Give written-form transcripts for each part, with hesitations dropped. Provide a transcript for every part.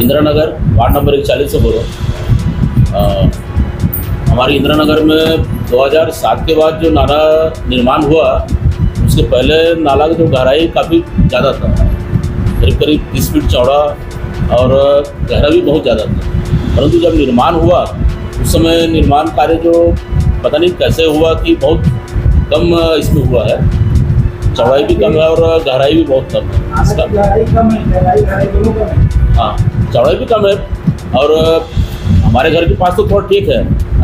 Indira Nagar ward number 41 से बोल रहा हूँ। हमारे इंदिरा नगर में 2007 के बाद जो नाला निर्माण हुआ, उसके पहले नाला की जो गहराई काफ़ी ज़्यादा था, करीब करीब 30 फीट चौड़ा और गहरा भी बहुत ज़्यादा था। परंतु जब निर्माण हुआ उस समय निर्माण कार्य जो पता नहीं कैसे हुआ कि बहुत कम इसमें हुआ है, चौड़ाई भी कम है और गहराई भी बहुत कम है इसका। गहराई कम है, गहराई दोनों कम है। हाँ, चौड़ाई भी कम है और हमारे घर के पास तो थोड़ा ठीक है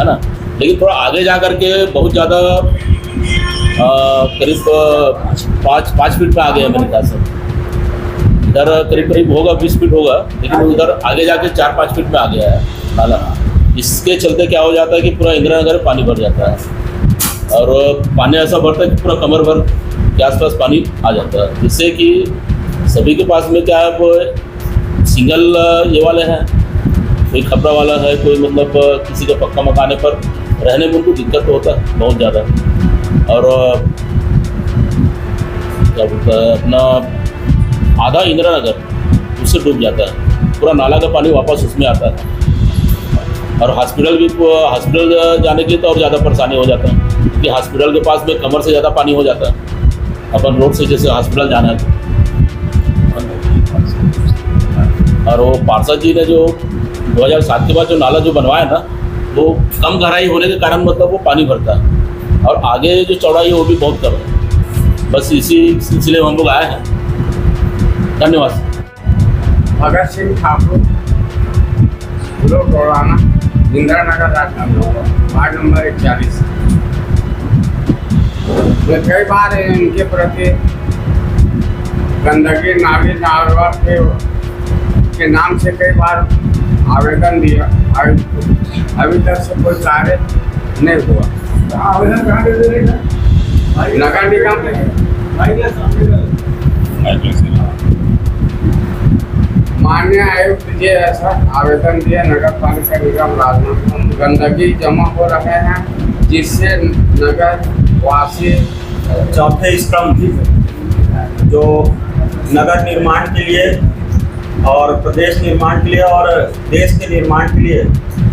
ना, लेकिन थोड़ा आगे जा कर के बहुत ज़्यादा करीब 5 फीट पे आ गया मेरे ख्याल से। इधर करीब करीब होगा 20 फीट होगा, लेकिन उधर आगे जाके 4-5 फीट में आ गया है नाला। इसके चलते क्या हो जाता है कि पूरा इंदिरा नगर में पानी भर जाता है और पानी ऐसा भरता है कि पूरा कमर भर के आसपास पानी आ जाता है, जिससे कि सभी के पास में क्या है, वो सिंगल ये वाले हैं, कोई खपरा वाला है, कोई मतलब किसी का पक्का मकान है, पर रहने में उनको दिक्कत तो होता है बहुत ज़्यादा। और क्या बोलता है अपना आधा इंदिरा नगर उससे डूब जाता है, पूरा नाला का पानी वापस उसमें आता है। और हॉस्पिटल जाने के लिए तो और ज़्यादा परेशानी हो जाता है, क्योंकि हॉस्पिटल के पास में कमर से ज़्यादा पानी हो जाता है। अपन रोड से जैसे हॉस्पिटल जाना है और वो पार्षद जी ने जो 2007 के बाद जो नाला जो बनवाया ना, वो कम गहराई होने के कारण मतलब वो पानी भरता है और आगे जो चौड़ाई है वो भी बहुत कम है। बस इसी सिलसिले में हम लोग आए हैं। धन्यवाद। Bhagat Singh Thakur, डोड़ाना, Indira Nagar Rajnagar, ward number 41। मैं कई बार इनके प्रति गंदगी नाली नालवा के नाम से कई बार आवेदन दिया, अभी तक से कोई कार्य नहीं हुआ। आवेदन कहाँ दे देगा? नगर निगम माननीय आयुक्त जी ऐसा आवेदन दिए, नगर पालिका निगम राजनगर गंदगी जमा हो रहे हैं, जिससे नगर वासी चौथे स्तंभ जो नगर निर्माण के लिए और प्रदेश निर्माण के लिए और देश के निर्माण के लिए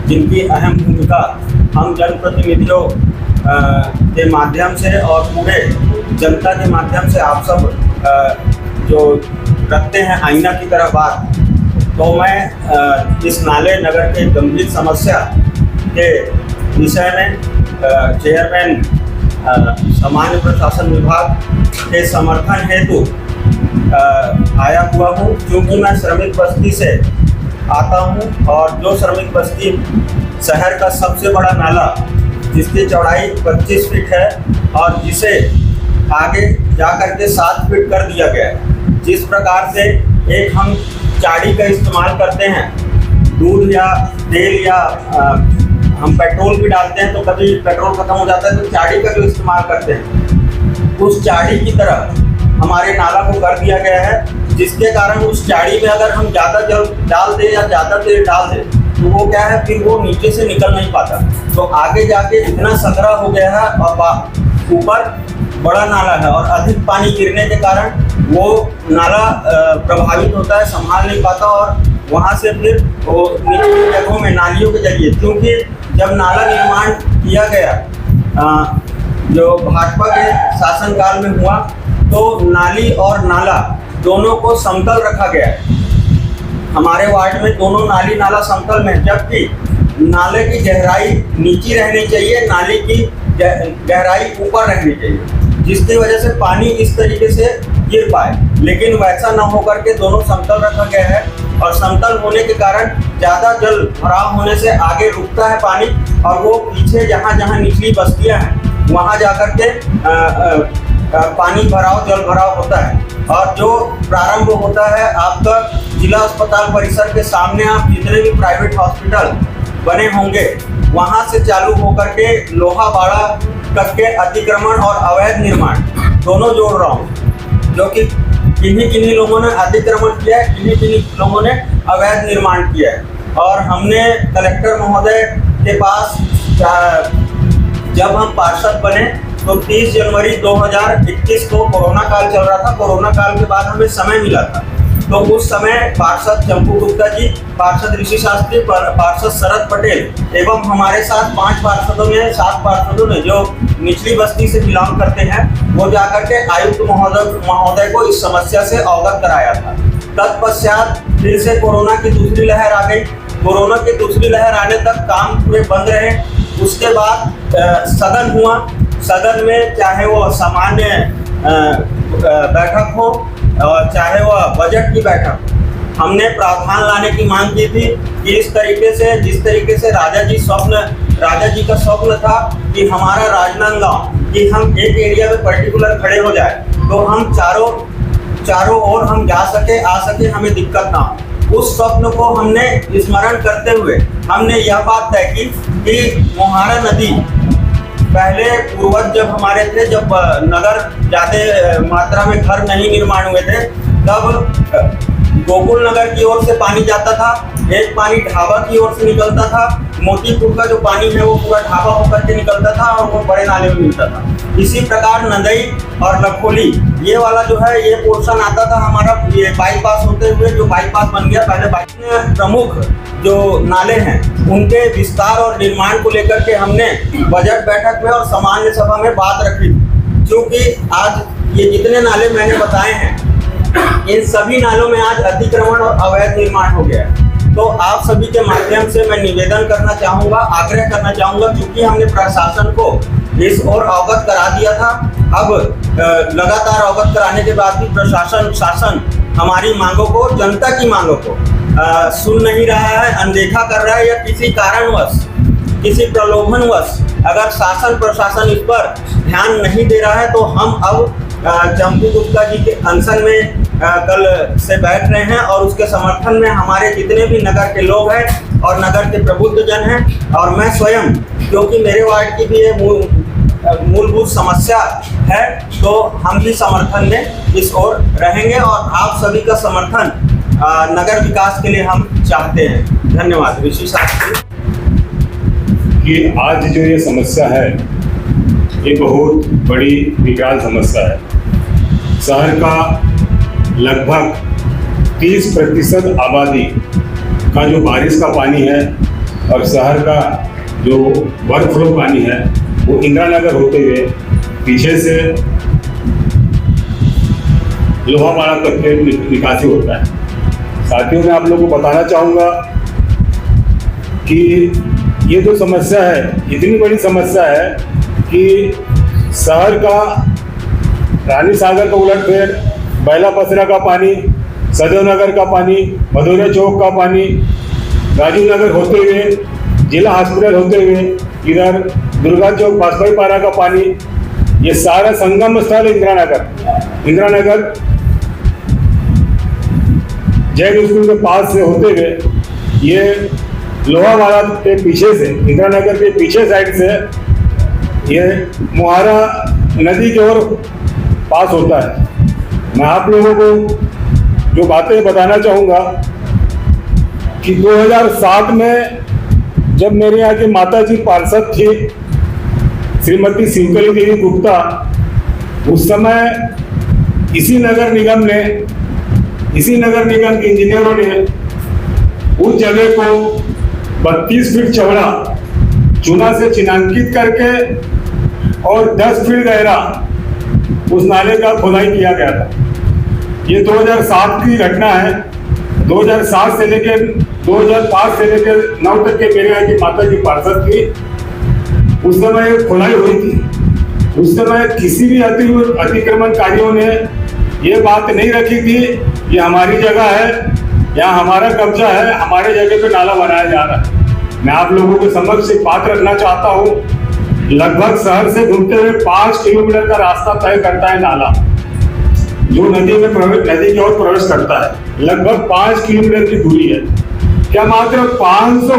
जिनकी अहम भूमिका हम जनप्रतिनिधियों के माध्यम से और पूरे जनता के माध्यम से आप सब जो रखते हैं आईना की तरह बात, तो मैं इस नाले नगर के गंभीर समस्या के विषय में चेयरमैन सामान्य प्रशासन विभाग के समर्थन हेतु आया हुआ हूँ, क्योंकि मैं श्रमिक बस्ती से आता हूँ और जो श्रमिक बस्ती शहर का सबसे बड़ा नाला जिसकी चौड़ाई 25 फीट है और जिसे आगे जाकर के 7 फीट कर दिया गया है। जिस प्रकार से एक हम चाड़ी का इस्तेमाल करते हैं, दूध या तेल या हम पेट्रोल भी डालते हैं, तो कभी पेट्रोल खत्म हो जाता है तो चाड़ी का जो इस्तेमाल करते हैं, उस चाड़ी की तरह हमारे नाला को कर दिया गया है, जिसके कारण उस चाड़ी में अगर हम ज़्यादा जल डाल दें या ज़्यादा तेल डाल दें तो वो क्या है, फिर वो नीचे से निकल नहीं पाता, तो आगे जाके इतना संकरा हो गया है और ऊपर बड़ा नाला है और अधिक पानी गिरने के कारण वो नाला प्रभावित होता है, संभाल नहीं पाता और वहाँ से फिर वो निचली जगहों में नालियों के जरिए, क्योंकि जब नाला निर्माण किया गया जो भाजपा के शासनकाल में हुआ, तो नाली और नाला दोनों को समतल रखा गया है। हमारे वार्ड में दोनों नाली नाला समतल में, जबकि नाले की गहराई नीचे रहनी चाहिए, नाली की गहराई ऊपर रहनी चाहिए, जिसकी वजह से पानी इस तरीके से गिर पाए, लेकिन वैसा न होकर के दोनों समतल रखा गया है और समतल होने के कारण ज़्यादा जल भराव होने से आगे रुकता है पानी और वो पीछे जहाँ जहाँ निचली बस्तियाँ हैं वहाँ जाकर के पानी भराव जल भराव होता है। और जो प्रारंभ होता है आपका जिला अस्पताल परिसर के सामने, आप जितने भी प्राइवेट हॉस्पिटल बने होंगे वहाँ से चालू होकर के लोहा बाड़ा तक के अतिक्रमण और अवैध निर्माण दोनों जोड़ रहा हूँ, जो कि किन्हीं लोगों ने अतिक्रमण किया है, किन्हीं लोगों ने अवैध निर्माण किया है। और हमने कलेक्टर महोदय के पास जब हम पार्षद बने तो 30 जनवरी 2021 को कोरोना काल चल रहा था, कोरोना काल के बाद हमें समय मिला था तो उस समय पार्षद चंपू गुप्ता जी, पार्षद ऋषि शास्त्री, पार्षद शरद पटेल एवं हमारे साथ 7 पार्षदों ने जो निचली बस्ती से बिलोंग करते हैं, वो जाकर के आयुक्त महोदय को इस समस्या से अवगत कराया था। तत्पश्चात फिर से कोरोना की दूसरी लहर आ गई। कोरोना की दूसरी लहर आने तक काम पूरे बंद रहे। उसके बाद सदन हुआ। सदन में चाहे वो सामान्य बैठक हो और चाहे वह बजट की बैठक, हमने प्रावधान लाने की मांग की थी कि जिस तरीके से राजा जी का स्वप्न था कि हमारा राजनांदगांव, कि हम एक एरिया में पर्टिकुलर खड़े हो जाए तो हम चारों ओर हम जा सके, आ सके, हमें दिक्कत ना हो। उस स्वप्न को हमने स्मरण करते हुए हमने यह बात तय की कि मोहारा नदी, पहले पूर्वज जब हमारे थे, जब नगर ज़्यादा मात्रा में घर नहीं निर्माण हुए थे, तब गोकुल नगर की ओर से पानी जाता था, एक पानी ढाबा की ओर से निकलता था। मोतीपुर का जो पानी है वो पूरा ढाबा होकर के निकलता था और वो बड़े नाले में मिलता था। इसी प्रकार नंदई और लखोली ये वाला जो है, ये पोर्शन आता था हमारा, ये बाईपास होते हुए जो बाईपास बन गया। पहले प्रमुख जो नाले हैं उनके विस्तार और निर्माण को लेकर के हमने बजट बैठक में और सामान्य सभा में बात रखी, क्योंकि आज ये जितने नाले मैंने बताए हैं, इन सभी नालों में आज अतिक्रमण और अवैध निर्माण हो गया है। तो आप सभी के माध्यम से मैं निवेदन करना चाहूँगा, आग्रह करना चाहूँगा, क्योंकि हमने प्रशासन को इस ओर अवगत करा दिया था। अब लगातार अवगत कराने के बाद भी शासन हमारी मांगों को, जनता की मांगों को सुन नहीं रहा है, अनदेखा कर रहा है, या किसी कारणवश, किसी प्रलोभनवश अगर शासन प्रशासन इस पर ध्यान नहीं दे रहा है, तो हम अब चंपू गुप्ता जी के अनशन में कल से बैठ रहे हैं और उसके समर्थन में हमारे जितने भी नगर के लोग हैं और नगर के प्रबुद्ध जन हैं और मैं स्वयं, क्योंकि मेरे वार्ड की भी ये मूलभूत समस्या है, तो हम भी समर्थन में इस ओर रहेंगे और आप सभी का समर्थन नगर विकास के लिए हम चाहते हैं। धन्यवाद। ऋषि शास्त्री कि आज जो ये समस्या है, ये बहुत बड़ी विकराल समस्या है। शहर का लगभग 30% आबादी का जो बारिश का पानी है और शहर का जो ओवरफ्लो पानी है, वो इंदिरा नगर होते हुए पीछे से लोहावाड़ा तक के निकासी होता है। साथियों, मैं आप लोगों को बताना चाहूँगा कि ये जो समस्या है, इतनी बड़ी समस्या है कि शहर का रानी सागर का उलटफेर, बैला पसरा का पानी, सदैव नगर का पानी, भदौरिया चौक का पानी, राजीव नगर होते हुए, जिला हॉस्पिटल होते हुए, इधर दुर्गा चौक, बाजपेयी पारा का पानी, ये सारा संगम स्थल इंदिरा नगर जैन स्कूल के पास से होते हुए ये लोहावाड़ा के पीछे से, इंदिरा नगर के पीछे साइड से ये मोहारा नदी की ओर पास होता है। मैं आप लोगों को जो बातें बताना चाहूँगा कि 2007 में जब मेरे यहाँ की माता जी पार्षद थी, श्रीमती शिवकली देवी गुप्ता, उस समय इसी नगर निगम के इंजीनियरों ने उस जगह को 32 फीट चौड़ा चूना से चिन्हांकित करके और 10 फीट गहरा उस नाले का खुदाई किया गया था। ये 2007 की घटना है। 2007 से लेकर 2005 से लेकर 9 तक के मेरे यहाँ की माता जी पार्षद थी। उस समय खुदाई हुई थी। उस समय किसी भी अतिक्रमणकारियों ने ये बात नहीं रखी थी ये हमारी जगह है, यहाँ हमारा कब्जा है, हमारे जगह पे नाला बनाया जा रहा है। मैं आप लोगों के समक्ष एक बात रखना चाहता हूँ, लगभग शहर से घूमते हुए 5 किलोमीटर का रास्ता तय करता है नाला, जो नदी की ओर प्रवेश करता है। लगभग 5 किलोमीटर की दूरी है। क्या मात्र 500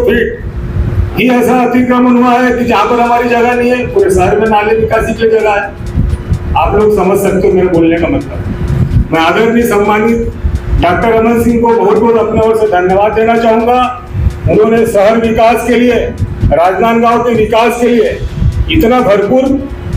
फीट ही ऐसा अतिक्रमण हुआ है कि जहाँ पर हमारी जगह नहीं है? पूरे शहर में नाले निकासी की जगह है। आप लोग समझ सकते हो मेरे बोलने का मतलब। मैं आदरणीय सम्मानित डॉक्टर रमन सिंह को बहुत बहुत अपने ओर से धन्यवाद देना चाहूँगा। उन्होंने शहर विकास के लिए, राजनांदगांव के विकास के लिए इतना भरपूर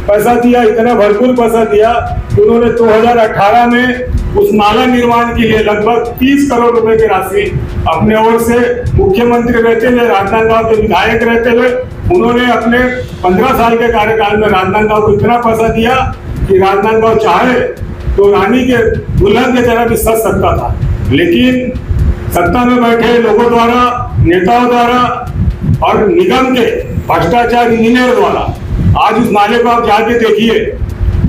पैसा दिया, इतना भरपूर पैसा दिया कि उन्होंने 2018 में उस नाला निर्माण के लिए लगभग 30 करोड़ रुपए की राशि अपने ओर से, मुख्यमंत्री रहते हुए, राजनांदगांव के विधायक रहते हुए, उन्होंने अपने 15 साल के कार्यकाल में राजनांदगांव को इतना पैसा दिया कि राजनांदगांव चाहे तो रानी के दुल्हन की तरह भी सज सकता था। लेकिन सत्ता में बैठे लोगों द्वारा, नेताओं द्वारा और निगम के भ्रष्टाचार इंजीनियर द्वारा आज उस नाले को आप जाके देखिए,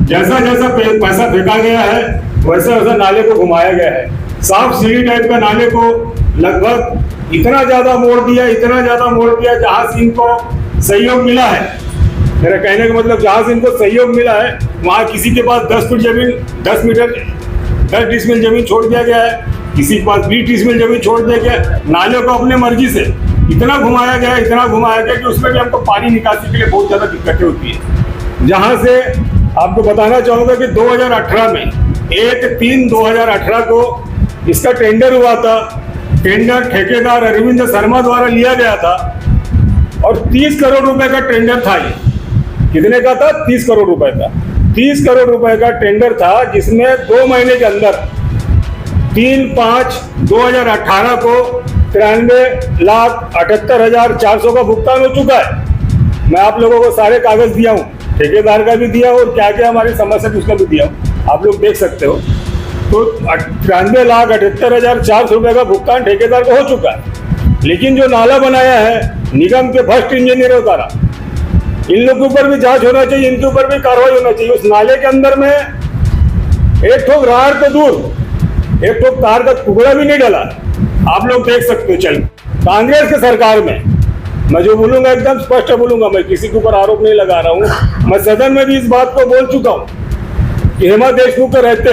जैसा जैसा पैसा फेंका गया है वैसा वैसा नाले को घुमाया गया है। साफ सीढ़ी टाइप का नाले को लगभग इतना ज्यादा मोड़ दिया जहां से इनको सहयोग मिला है। मेरा कहने का मतलब जहां से इनको सहयोग मिला है वहां किसी के पास 10 फुट जमीन 10 डिसमिल जमीन छोड़ दिया गया है, किसी के पास 20 डिसमिल जमीन छोड़ दिया गया। नाले को अपने मर्जी से इतना घुमाया गया कि उसमें भी हमको पानी निकासी के लिए बहुत ज्यादा दिक्कतें होती है। जहां से आपको बताना चाहूंगा कि 2018 में 1/3/2018 को इसका टेंडर हुआ था। टेंडर ठेकेदार अरविंद शर्मा द्वारा लिया गया था और 30 करोड़ रुपए का टेंडर था। ये कितने का था? 30 करोड़ रुपए का। 30 करोड़ रुपए का टेंडर था जिसमें 2 महीने के अंदर 3/5/2018 को 93,78,400 का भुगतान हो चुका है। मैं आप लोगों को सारे कागज दिया हूँ, ठेकेदार का भी दिया और क्या क्या हमारी समस्या थी उसका भी दिया हूँ, आप लोग देख सकते हो। तो 93,78,400 रुपए का भुगतान ठेकेदार को हो चुका है। लेकिन जो नाला बनाया है निगम के भ्रष्ट इंजीनियरों द्वारा, इन लोगों के ऊपर भी जांच होना चाहिए, इनके ऊपर भी कार्रवाई होना चाहिए। उस नाले के अंदर में एक ठोक रार तो दूर, एक ठोक तार का टुकड़ा भी नहीं डला। आप लोग देख सकते हो। चल कांग्रेस के सरकार में मैं जो बोलूंगा एकदम स्पष्ट बोलूंगा, मैं किसी के ऊपर आरोप नहीं लगा रहा हूं। मैं सदन में भी इस बात को बोल चुका हूं कि हेमा देशमुख के रहते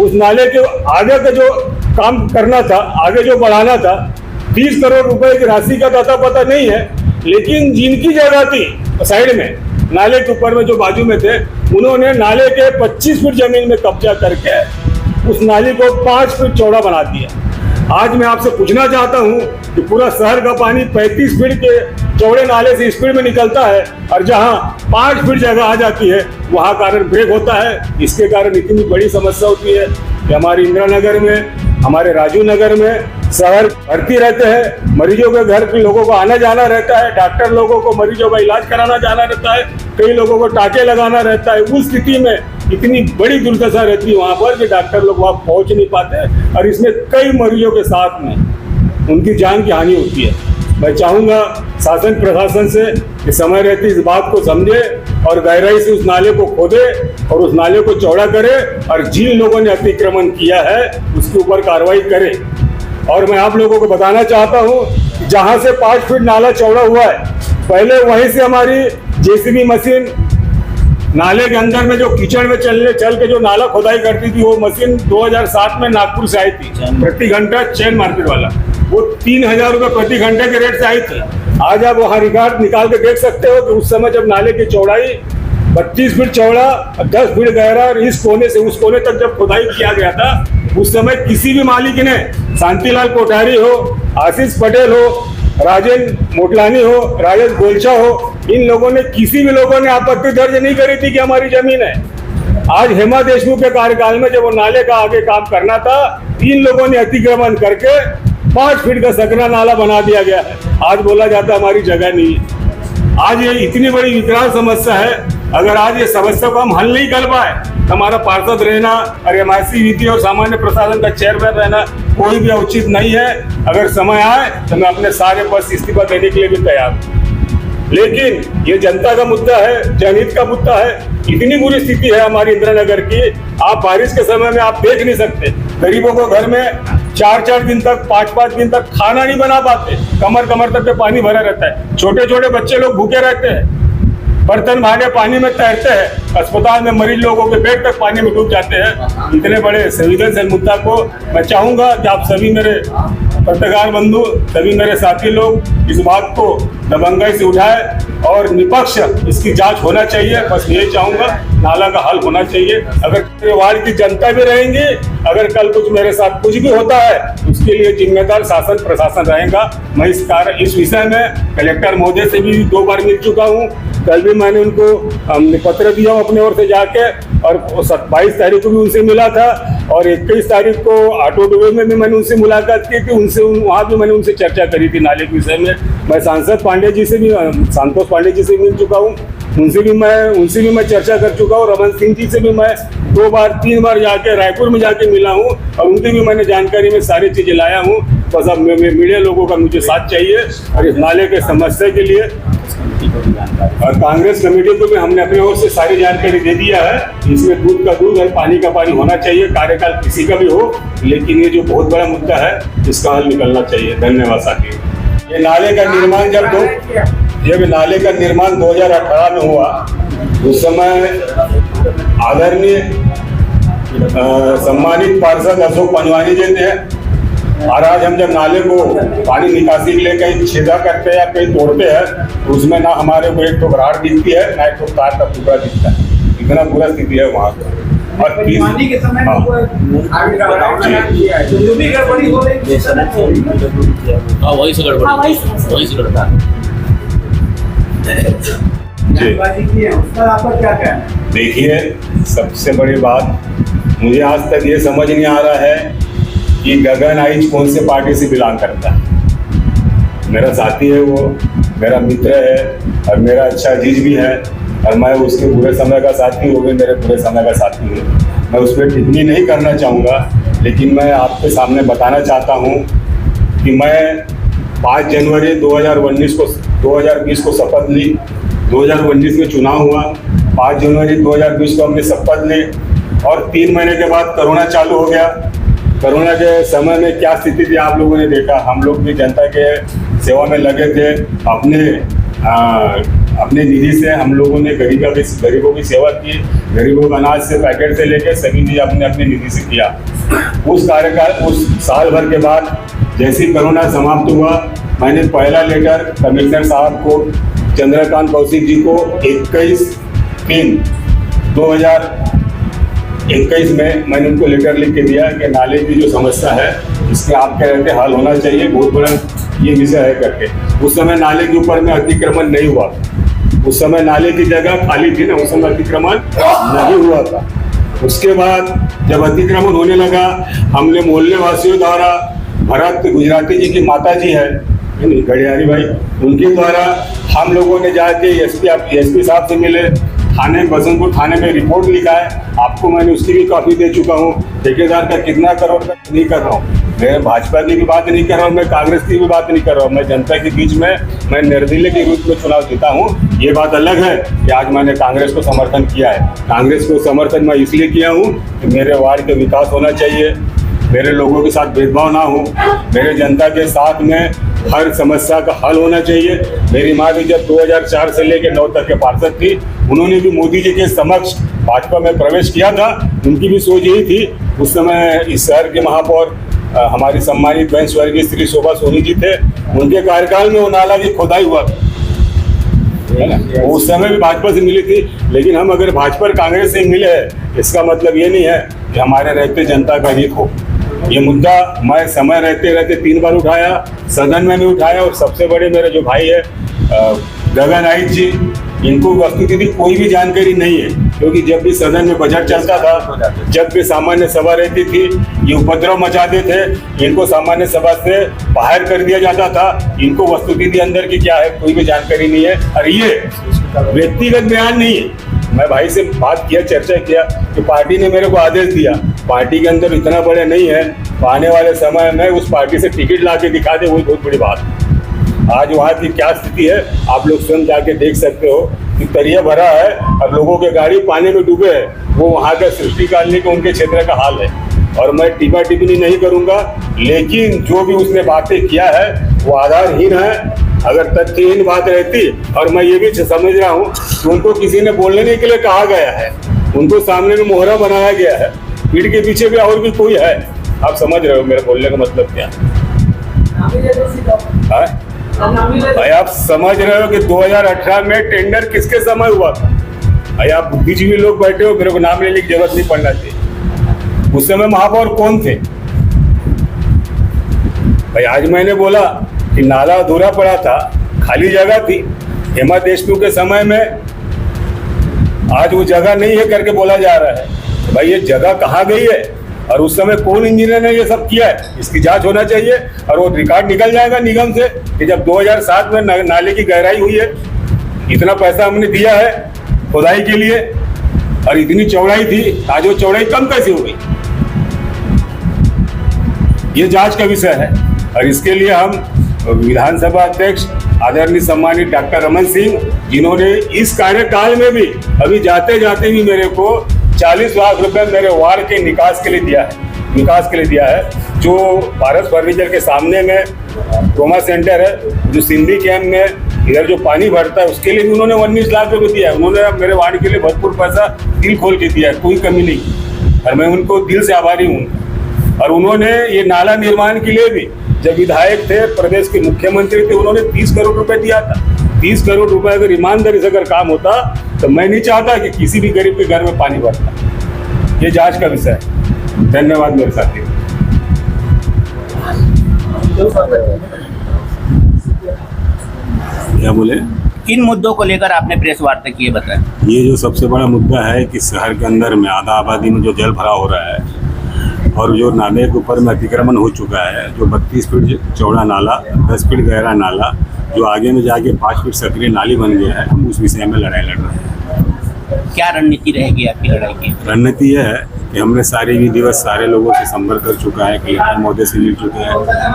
उस नाले के आगे का जो काम करना था, आगे जो बढ़ाना था, 30 करोड़ रुपए की राशि का दाता पता नहीं है। लेकिन जिनकी जगह थी साइड में नाले के ऊपर में जो बाजू में थे, उन्होंने नाले के 25 फीट जमीन में कब्जा करके उस नाले को 5 फीट चौड़ा बना दिया। आज मैं आपसे पूछना चाहता हूं कि पूरा शहर का पानी 35 फीट के चौड़े नाले से स्पीड में निकलता है और जहां 5 फीट जगह आ जाती है वहां कारण ब्रेक होता है। इसके कारण इतनी बड़ी समस्या होती है कि हमारे इंदिरा नगर में, हमारे राजीव नगर में शहर भर्ती रहते हैं, मरीजों के घर के लोगों को आना जाना रहता है, डॉक्टर लोगों को मरीजों का इलाज कराना जाना रहता है, कई लोगों को टाँके लगाना रहता है। उस स्थिति में इतनी बड़ी दुर्दशा रहती है वहां पर कि डॉक्टर लोग वहां पहुंच नहीं पाते और इसमें कई मरीजों के साथ में उनकी जान की हानि होती है। मैं चाहूंगा शासन प्रशासन से कि समय रहती इस बात को समझे और गहराई से उस नाले को खोदे और उस नाले को चौड़ा करे और जिन लोगों ने अतिक्रमण किया है उसके ऊपर कार्रवाई करे। और मैं आप लोगों को बताना चाहता हूं जहां से 5 फीट नाला चौड़ा हुआ है, पहले वहीं से हमारी जेसीबी मशीन नाले के अंदर में जो कीचड़ में चल के जो नाला खोदाई करती थी, वो मशीन 2007 में नागपुर से आई थी, प्रति घंटा चैन मार्केट वाला, वो 3,000 रुपये प्रति घंटे के रेट से आई थी। आज आप वहाँ रिकॉर्ड निकाल के देख सकते हो कि उस समय जब नाले की चौड़ाई 32 फीट चौड़ा, 10 फीट गहरा और इस कोने से उस कोने तक जब खुदाई किया गया था, उस समय किसी भी मालिक ने, शांतिलाल कोठारी हो, आशीष पटेल हो, राजेंद्र मोटलानी हो, राजेश गोलछा हो, इन लोगों ने, किसी भी लोगों ने आपत्ति दर्ज नहीं करी थी कि हमारी जमीन है। आज हेमा देशमुख के कार्यकाल में जब वो नाले का आगे काम करना था, इन लोगों ने अतिक्रमण करके 5 फीट का सकरा नाला बना दिया गया है। आज बोला जाता हमारी जगह नहीं है। आज ये इतनी बड़ी विकराल समस्या है, अगर आज ये समस्या को हम हल नहीं कर पाए, हमारा पार्षद रहना और एमआईसी नीति और सामान्य प्रशासन का चेयरमैन रहना कोई भी उचित नहीं है। अगर समय आए तो मैं अपने सारे पद से इस्तीफा देने के लिए भी तैयार हूँ। लेकिन ये जनता का मुद्दा है, जनहित का मुद्दा है। इतनी बुरी स्थिति है हमारी इंदिरा नगर की, आप बारिश के समय में आप देख नहीं सकते। गरीबों को घर में 4-4 दिन तक, 5-5 दिन तक खाना नहीं बना पाते, कमर तक के पानी भरा रहता है। छोटे छोटे बच्चे लोग भूखे रहते हैं, बर्तन भांडे पानी में तैरते हैं। अस्पताल में मरीज लोगों के बेड तक पानी में डूब जाते हैं। इतने बड़े संवेदनशील मुद्दा को मैं चाहूंगा कि आप सभी मेरे पत्रकार बंधु, सभी मेरे साथी लोग इस बात को दबंगाई से उठाए और निष्पक्ष इसकी जांच होना चाहिए। बस यही चाहूंगा, नाला का हल होना चाहिए। अगर मेरे वार्ड की जनता भी रहेंगी, अगर कल कुछ मेरे साथ कुछ भी होता है, उसके लिए जिम्मेदार शासन प्रशासन रहेगा। मैं इस विषय में कलेक्टर महोदय से भी 2 बार मिल चुका हूँ। कल भी मैंने उनको पत्र दिया हूँ अपने ओर से जाके, और 22 तारीख को भी उनसे मिला था, और 21 तारीख को ऑटो डुबे में भी मैंने उनसे मुलाकात की थी। उनसे वहाँ भी मैंने उनसे चर्चा करी थी नाले के विषय में। मैं सांसद पांडे जी से भी, संतोष पांडे जी से मिल चुका हूँ, उनसे भी मैं चर्चा कर चुका हूँ। रमन सिंह जी से भी मैं 2 बार 3 बार जाके रायपुर में जाके मिला हूँ, और उनकी भी मैंने जानकारी में सारी चीजें लाया हूँ। बस अब मीडिया लोगों का मुझे साथ चाहिए और इस नाले के समस्या के लिए। और कांग्रेस कमेटी को भी हमने अपने ओर से सारी जानकारी दे दिया है। इसमें दूध का दूध और पानी का पानी होना चाहिए, कार्यकाल किसी का भी हो, लेकिन ये जो बहुत बड़ा मुद्दा है इसका हल निकलना चाहिए। धन्यवाद साथी। ये नाले का निर्माण जब नाले का निर्माण 2018 में हुआ, उस समय आदरणीय सम्मानित पार्षद अशोक पंजवानी जी थे। और आज हम जब नाले को पानी निकासी के लिए कहीं छेदा करते हैं या कहीं तोड़ते हैं, तो उसमें ना हमारे को एक तो राड दिखती है, ना एक तो तार का टुकड़ा दिखता है। इतना बुरा स्थिति है वहाँ पर। और पानी के समय हाँ वही से गड़बड़ आपका क्या कहना है? देखिए, सबसे बड़ी बात मुझे आज तक ये समझ नहीं आ रहा है कि गगन आइच कौन से पार्टी से बिलोंग करता है। मेरा साथी है, वो मेरा मित्र है और मेरा अच्छा अजीज भी है, और मैं उसके बुरे समय का साथी, वो भी मेरे बुरे समय का साथी हूँ। मैं उस पर टिप्पणी नहीं करना चाहूँगा, लेकिन मैं आपके सामने बताना चाहता हूँ कि मैं 5 जनवरी 2020 को शपथ ली। 2019 में चुनाव हुआ, 5 जनवरी 2020 को हमने शपथ ली, और 3 महीने के बाद कोरोना चालू हो गया। कोरोना के समय में क्या स्थिति थी आप लोगों ने देखा। हम लोग भी जनता के सेवा में लगे थे। अपने निधि से हम लोगों ने गरीबों की सेवा की। गरीबों को अनाज से पैकेट से लेकर सभी चीज़ अपने अपने निधि से किया। उस कार्यकाल, उस साल भर के बाद जैसे ही कोरोना समाप्त हुआ, मैंने पहला लेटर कमिश्नर साहब को, चंद्रकांत कौशिक जी को 21/3/2021 में मैंने उनको लेटर लिख के दिया कि नाले की जो समस्या है इसके आप कह रहे थे हल होना चाहिए, बहुत बड़ा ये विषय है करके। उस समय नाले के ऊपर में अतिक्रमण नहीं हुआ, उस समय नाले की जगह खाली थी ना, उस समय अतिक्रमण नहीं हुआ था। उसके बाद जब अतिक्रमण होने लगा, हमने मोहल्ले वासियों द्वारा, भरत गुजराती जी की माता जी है गड़ियारी भाई, उनके द्वारा हम लोगों ने जाके एसपी साहब से मिले, बसंतपुर थाने में रिपोर्ट लिखा है। आपको मैंने उसकी भी कॉपी दे चुका हूँ। ठेकेदार का कितना करोड़ का नहीं कर रहा हूँ, मैं भाजपा की भी बात नहीं कर रहा हूँ, मैं कांग्रेस की भी बात नहीं कर रहा हूँ। मैं जनता के बीच में मैं निर्दलीय के रूप में चुनाव जीता हूँ। ये बात अलग है कि आज मैंने कांग्रेस को समर्थन किया है। कांग्रेस को समर्थन मैं इसलिए किया हूँ कि मेरे वार्ड का विकास होना चाहिए, मेरे लोगों के साथ भेदभाव ना हो, मेरे जनता के साथ में हर समस्या का हल होना चाहिए। मेरी माँ भी जब 2004 से लेकर 9 तक के पार्षद थी, उन्होंने भी मोदी जी के समक्ष भाजपा में प्रवेश किया था। उनकी भी सोच यही थी। उस समय इस शहर के महापौर हमारी सम्मानित बहन स्वर्गीय श्री शोभा सोनी जी थे, उनके कार्यकाल में वो नाला की खोदाई हुआ था, है ना। उस समय भी भाजपा से मिली थी। लेकिन हम अगर भाजपा और कांग्रेस से मिले हैं, इसका मतलब ये नहीं है कि हमारे रहते जनता का हित हो। ये मुद्दा मैं समय रहते 3 बार उठाया, सदन में भी उठाया, और सबसे बड़े मेरे जो भाई है गगन आइच जी, इनको वस्तुस्थिति कोई भी जानकारी नहीं है, क्योंकि जब भी सदन में बजट चलता था, जब भी सामान्य सभा रहती थी, ये उपद्रव मचाते थे। इनको सामान्य सभा से बाहर कर दिया जाता था। इनको वस्तुस्थिति अंदर की क्या है कोई भी जानकारी नहीं है। और ये व्यक्तिगत बयान नहीं है, मैं भाई से बात किया, चर्चा किया कि पार्टी ने मेरे को आदेश दिया। पार्टी के अंदर इतना बड़े नहीं है, आने वाले समय में उस पार्टी से टिकट ला के दिखा दे, वही बहुत बड़ी बात है। आज वहाँ की क्या स्थिति है आप लोग स्वयं जाके देख सकते हो कि तरिया भरा है और लोगों के गाड़ी पानी में डूबे है। वो वहाँ का सृष्टि कालनी का उनके क्षेत्र का हाल है। और मैं टीपा टिप्पणी नहीं करूंगा, लेकिन जो भी उसने बातें किया है वो आधारहीन है। अगर तथ्यहीन बात रहती, और मैं ये भी समझ रहा हूँ कि उनको किसी ने बोलने के लिए कहा गया है, उनको सामने में मोहरा बनाया गया है, पीठ के पीछे भी और भी कोई है। आप समझ रहे हो मेरे बोलने का मतलब क्या है? भाई आप समझ रहे हो कि 2018 में टेंडर किसके समय हुआ था? भाई आप बुद्धिजीवी लोग बैठे हो, मेरे को नाम लेने की जरूरत नहीं पड़ना चाहिए। उस समय महापौर कौन थे? भाई आज मैंने बोला कि नाला अधूरा पड़ा था, खाली जगह थी। हेमा देशमुख के समय में आज वो जगह नहीं है करके बोला जा रहा है। भाई ये जगह कहाँ गई है और उस समय कौन इंजीनियर ने ये सब किया है, इसकी जांच होना चाहिए। और वो रिकॉर्ड निकल जाएगा निगम से कि जब 2007 में नाले की गहराई हुई है, इतना पैसा हमने दिया है खुदाई के लिए और इतनी चौड़ाई थी, आज वो चौड़ाई कम कैसे हो गई? ये जांच का विषय है। और इसके लिए हम विधानसभा अध्यक्ष आदरणीय सम्मानित डॉक्टर रमन सिंह, जिन्होंने इस कार्यकाल में भी अभी जाते जाते भी मेरे को 40 लाख रुपए मेरे वार्ड के विकास के लिए दिया है। जो भारत फर्नीचर के सामने में ट्रोमा सेंटर है, जो सिंधी कैंप में इधर जो पानी भरता है, उसके लिए भी उन्होंने 19 लाख रुपए दिया है। उन्होंने मेरे वार्ड के लिए भरपूर पैसा दिल खोल के दिया है, कोई कमी नहीं। और मैं उनको दिल से आभारी हूँ। और उन्होंने ये नाला निर्माण के लिए भी, जब विधायक थे, प्रदेश के मुख्यमंत्री थे, उन्होंने 30 करोड़ रुपए दिया था। 30 करोड़ रुपए अगर ईमानदारी से अगर काम होता तो मैं नहीं चाहता कि किसी भी गरीब के घर में पानी भरता। ये जांच का विषय है। धन्यवाद मेरे साथी। क्या बोले? किन मुद्दों को लेकर आपने प्रेस वार्ता की है, बताएं। ये जो सबसे बड़ा मुद्दा है कि शहर के अंदर में आधा आबादी में जो जल भराव हो रहा है और जो नाले के ऊपर में अतिक्रमण हो चुका है, जो 32 फीट चौड़ा नाला, 10 फीट गहरा नाला, जो आगे में जाके 5 फीट सक्रिय नाली बन गया है, हम उस विषय में लड़ाई लड़ रहे हैं। क्या रणनीति रहेगी आपकी लड़ाई की? रणनीति यह है कि हमने सारे भी दिवस सारे लोगों से संपर्क कर चुका है, कलेक्टर महोदय से मिल चुके हैं,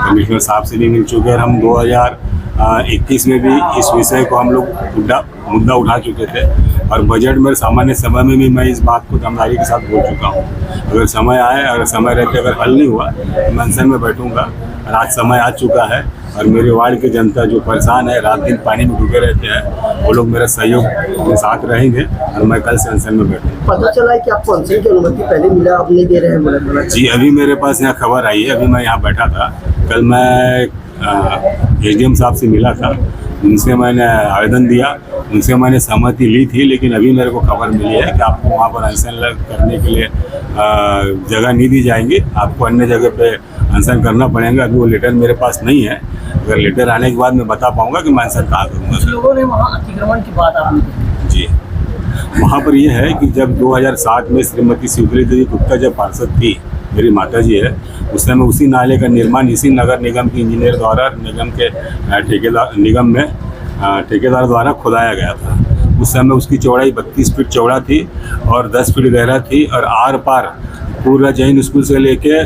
कमिश्नर साहब से भी मिल चुके हैं। हम 2021 में भी इस विषय को हम लोग मुद्दा उठा चुके थे और बजट में सामान्य समय में भी मैं इस बात को ईमानदारी के साथ बोल चुका हूँ। अगर समय आए, अगर समय रहते अगर हल नहीं हुआ तो मैं अनशन में बैठूंगा। और आज समय आ चुका है और मेरे वार्ड की जनता जो परेशान है, रात दिन पानी में डूबे रहते हैं, वो लोग मेरा सहयोग के साथ रहेंगे और मैं कल से अनशन में बैठूंगा। पता चला है कि आपको अनशन की अनुमति पहले मिला, अब नहीं दे रहे हैं बोला? जी, अभी मेरे पास यहाँ खबर आई है। अभी मैं यहाँ बैठा था, कल मैं SDM साहब से मिला था, उनसे मैंने आवेदन दिया, उनसे मैंने सहमति ली थी। लेकिन अभी मेरे को खबर मिली है कि आपको वहाँ पर अनशन करने के लिए जगह नहीं दी जाएंगी, आपको अन्य जगह पे अनशन करना पड़ेगा। अभी वो लेटर मेरे पास नहीं है। अगर लेटर आने के बाद मैं बता पाऊंगा कि मैं अनशन कहाँ करूँगा। लोगों ने वहाँ अतिक्रमण की बात आपने जी, वहाँ पर ये है कि जब 2007 में श्रीमती शिवप्रिया देवी गुप्ता जब पार्षद थी, मेरी माता जी है, उस समय उसी नाले का निर्माण इसी नगर निगम के इंजीनियर द्वारा निगम के ठेकेदार द्वारा खुदाया गया था। उस समय उसकी चौड़ाई 32 फीट चौड़ा थी और 10 फीट गहरा थी और आर पार पूरा जैन स्कूल से लेके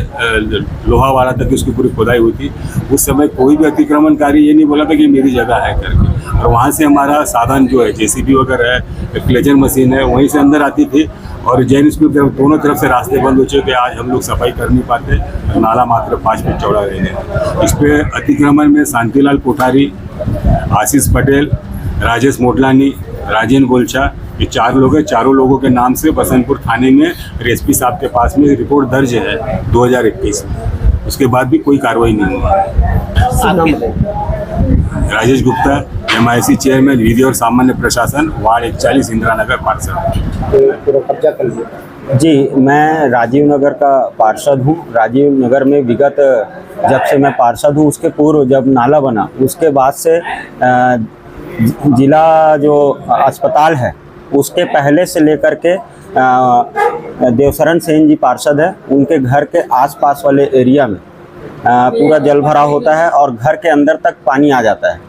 लोहावाला तक उसकी पूरी खुदाई हुई थी। उस समय कोई भी अतिक्रमणकारी ये नहीं बोला था कि मेरी जगह है करके। और वहाँ से हमारा साधन जो है, JCB वगैरह है, क्लेजर मशीन है, वहीं से अंदर आती थी। और जैन स्कूल के दोनों तरफ से रास्ते बंद हो चुके, आज हम लोग सफाई कर नहीं पाते। नाला मात्र 5 फीट चौड़ा रहेगा। इस पे अतिक्रमण में शांतिलाल कोठारी, आशीष पटेल, राजेश मोटलानी, राजेंद्र गोलचा, ये 4 लोग हैं। चारों लोगों के नाम से बसंतपुर थाने में SP साहब के पास में रिपोर्ट दर्ज है 2021 में। उसके बाद भी कोई कार्रवाई नहीं हुआ। राजेश गुप्ता, MIC चेयरमैन, विधि और सामान्य प्रशासन, वार्ड 41, इंदिरा नगर पार्षद। जी, मैं राजीव नगर का पार्षद हूँ। राजीव नगर में विगत जब से मैं पार्षद हूँ, उसके पूर्व जब नाला बना, उसके बाद से जिला जो अस्पताल है, उसके पहले से लेकर के देवशरण सेन जी पार्षद है, उनके घर के आसपास वाले एरिया में पूरा जल भराव होता है और घर के अंदर तक पानी आ जाता है।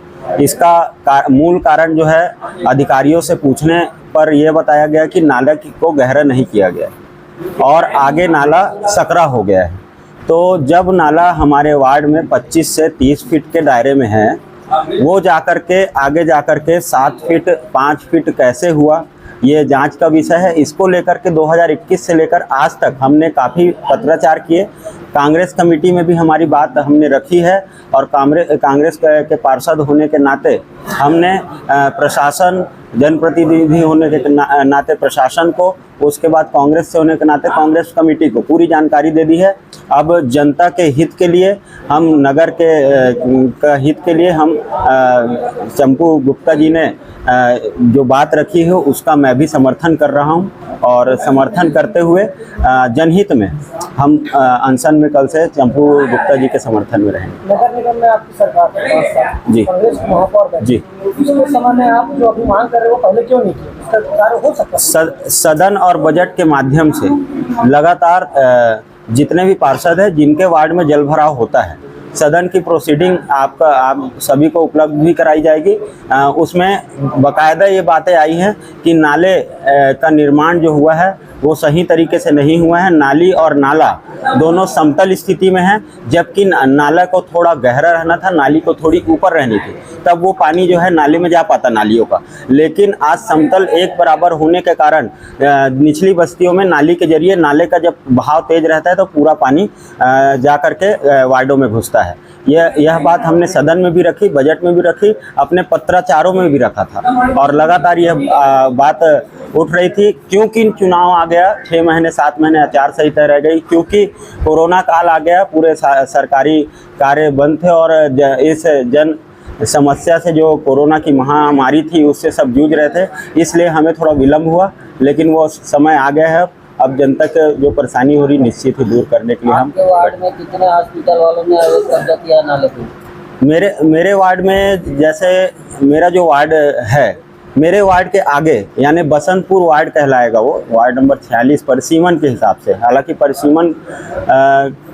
इसका मूल कारण जो है, अधिकारियों से पूछने पर यह बताया गया कि नाला को गहरा नहीं किया गया और आगे नाला सकरा हो गया है। तो जब नाला हमारे वार्ड में 25 से 30 फीट के दायरे में है, वो जाकर के आगे जाकर के 7 फीट 5 फीट कैसे हुआ, ये जांच का विषय है। इसको लेकर के 2021 से लेकर आज तक हमने काफ़ी पत्राचार किए। कांग्रेस कमेटी में भी हमारी बात हमने रखी है और कांग्रेस के पार्षद होने के नाते हमने प्रशासन, जनप्रतिनिधि होने के नाते प्रशासन को, उसके बाद कांग्रेस से होने के नाते कांग्रेस कमेटी को पूरी जानकारी दे दी है। अब जनता के हित के लिए, हम नगर के हित के लिए हम चंपू गुप्ता जी ने जो बात रखी है उसका मैं भी समर्थन कर रहा हूं और समर्थन करते हुए जनहित में हम अनशन में कल से चंपू गुप्ता जी के समर्थन में रहेंगे। नगर निगम में आपकी सरकार है 5 साल, जी। कांग्रेस के महापौर जी। उसके समय में आप जो अभी मांग कर रहे हो पहले क्यों नहीं किया? इसका कार्य हो सकता है। सदन और बजट के माध्यम से लगातार जितने भी पार्षद हैं जिनके वार्ड में जल भराव होता है, सदन की प्रोसीडिंग आप सभी को उपलब्ध भी कराई जाएगी। उसमें बाकायदा ये बातें आई हैं कि नाले का निर्माण जो हुआ है वो सही तरीके से नहीं हुआ है। नाली और नाला दोनों समतल स्थिति में है, जबकि नाला को थोड़ा गहरा रहना था, नाली को थोड़ी ऊपर रहनी थी, तब वो पानी जो है नाले में जा पाता नालियों का। लेकिन आज समतल एक बराबर होने के कारण निचली बस्तियों में नाली के जरिए, नाले का जब बहाव तेज रहता है तो पूरा पानी जा करके वार्डों में घुसता है। यह बात हमने सदन में भी रखी, बजट में भी रखी, अपने पत्राचारों में भी रखा था और लगातार यह बात उठ रही थी। क्योंकि चुनाव आ गया, 6 महीने 7 महीने आचार संहिता रह गई, क्योंकि कोरोना काल आ गया, पूरे सरकारी कार्य बंद थे और इस जन समस्या से जो कोरोना की महामारी थी उससे सब जूझ रहे थे, इसलिए हमें थोड़ा विलम्ब हुआ। लेकिन वो समय आ गया है, अब जनता के जो परेशानी हो रही निश्चित ही दूर करने के लिए हम। आपके वार्ड में कितने हॉस्पिटल वालों ने कब्जा किया नाले पे? मेरे वार्ड में, जैसे मेरा जो वार्ड है, मेरे वार्ड के आगे यानी बसंतपुर वार्ड कहलाएगा, वो वार्ड नंबर 46 परिसीमन के हिसाब से, हालांकि परिसीमन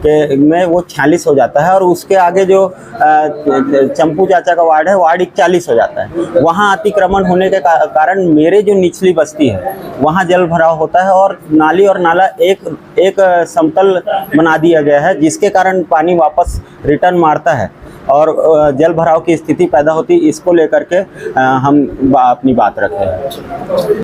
के में वो 46 हो जाता है और उसके आगे जो चंपू चाचा का वार्ड है, वार्ड 41 हो जाता है। वहाँ अतिक्रमण होने के कारण मेरे जो निचली बस्ती है वहाँ जल भराव होता है और नाली और नाला एक समतल बना दिया गया है, जिसके कारण पानी वापस रिटर्न मारता है और जल भराव की स्थिति पैदा होती है। इसको लेकर के हम अपनी बात रखे हैं।